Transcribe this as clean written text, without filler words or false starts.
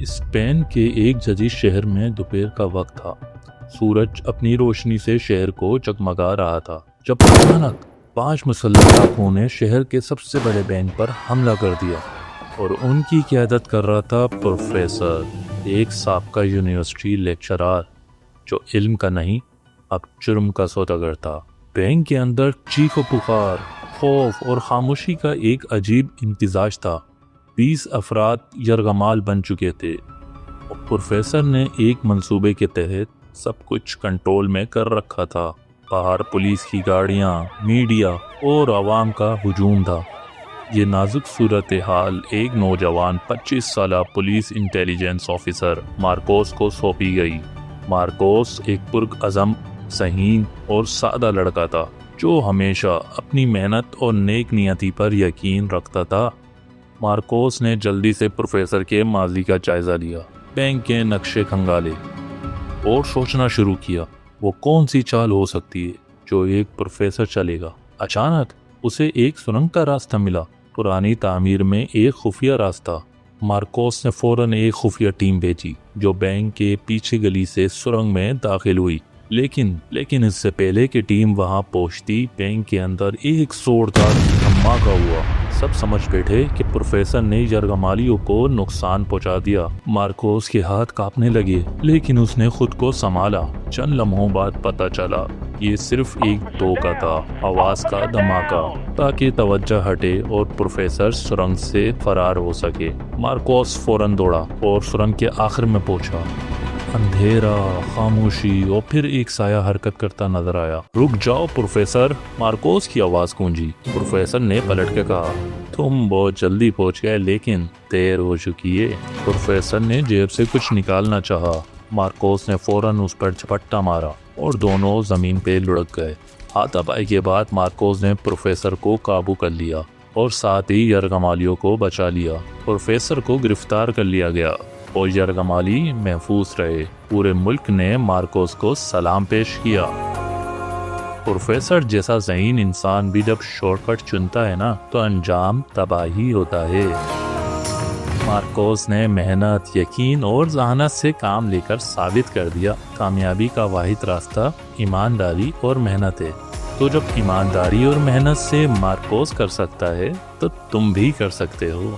Spain کے ایک جدید شہر میں دوپہر کا وقت تھا۔ سورج اپنی روشنی سے شہر کو جگمگا رہا تھا جب اچانک 5 مسلح ڈاکوؤں نے شہر کے سب سے بڑے بینک پر حملہ کر دیا، اور ان کی قیادت کر رہا تھا پروفیسر، ایک سابقہ یونیورسٹی لیکچرار جو علم کا نہیں اب جرم کا سوداگر تھا۔ بینک کے اندر چیخ و پکار، خوف اور خاموشی کا ایک عجیب امتزاج تھا۔ 20 افراد یرغمال بن چکے تھے، اور پروفیسر نے ایک منصوبے کے تحت سب کچھ کنٹرول میں کر رکھا تھا۔ باہر پولیس کی گاڑیاں، میڈیا اور عوام کا ہجوم تھا۔ یہ نازک صورتحال ایک نوجوان 25 سالہ پولیس انٹیلیجنس آفیسر مارکوس کو سونپی گئی۔ مارکوس ایک پرعزم، ذہین اور سادہ لڑکا تھا جو ہمیشہ اپنی محنت اور نیک نیتی پر یقین رکھتا تھا۔ مارکوس نے جلدی سے پروفیسر کے ماضی کا جائزہ لیا، بینک کے نقشے کھنگالے اور سوچنا شروع کیا وہ کون سی چال ہو سکتی ہے جو ایک پروفیسر چلے گا۔ اچانک اسے ایک سرنگ کا راستہ ملا، پرانی تعمیر میں ایک خفیہ راستہ۔ مارکوس نے فوراً ایک خفیہ ٹیم بھیجی جو بینک کے پیچھے گلی سے سرنگ میں داخل ہوئی، لیکن اس سے پہلے کہ ٹیم وہاں پہنچتی، بینک کے اندر ایک زوردار دھماکہ ہوا۔ سب سمجھ بیٹھے کہ پروفیسر نے یرغمالیوں کو نقصان پہنچا دیا۔ مارکوس کے ہاتھ کانپنے لگے، لیکن اس نے خود کو سنبھالا۔ چند لمحوں بعد پتہ چلا یہ صرف ایک دھوکہ تھا، آواز کا دھماکہ، تاکہ توجہ ہٹے اور پروفیسر سرنگ سے فرار ہو سکے۔ مارکوس فوراً دوڑا اور سرنگ کے آخر میں پہنچا۔ اندھیرا، خاموشی اور پھر ایک سایہ حرکت کرتا نظر آیا۔ رک جاؤ پروفیسر، مارکوس کی آواز گونجی۔ پروفیسر نے پلٹ کے کہا، تم بہت جلدی پہنچ گئے لیکن دیر ہو چکی ہے۔ پروفیسر نے جیب سے کچھ نکالنا چاہا، مارکوس نے فوراً اس پر جھپٹا مارا اور دونوں زمین پہ لڑک گئے۔ ہاتھ پائی کے بعد مارکوس نے پروفیسر کو قابو کر لیا اور ساتھ ہی یرغمالیوں کو بچا لیا۔ پروفیسر کو گرفتار کر لیا گیا اور یرغمالی محفوظ رہے۔ پورے ملک نے مارکوس کو سلام پیش کیا۔ پروفیسر جیسا ذہین انسان بھی جب شارٹ کٹ چنتا ہے نا تو انجام تباہی ہوتا ہے۔ مارکوس نے محنت، یقین اور ذہانت سے کام لے کر ثابت کر دیا کامیابی کا واحد راستہ ایمانداری اور محنت ہے۔ تو جب ایمانداری اور محنت سے مارکوس کر سکتا ہے تو تم بھی کر سکتے ہو۔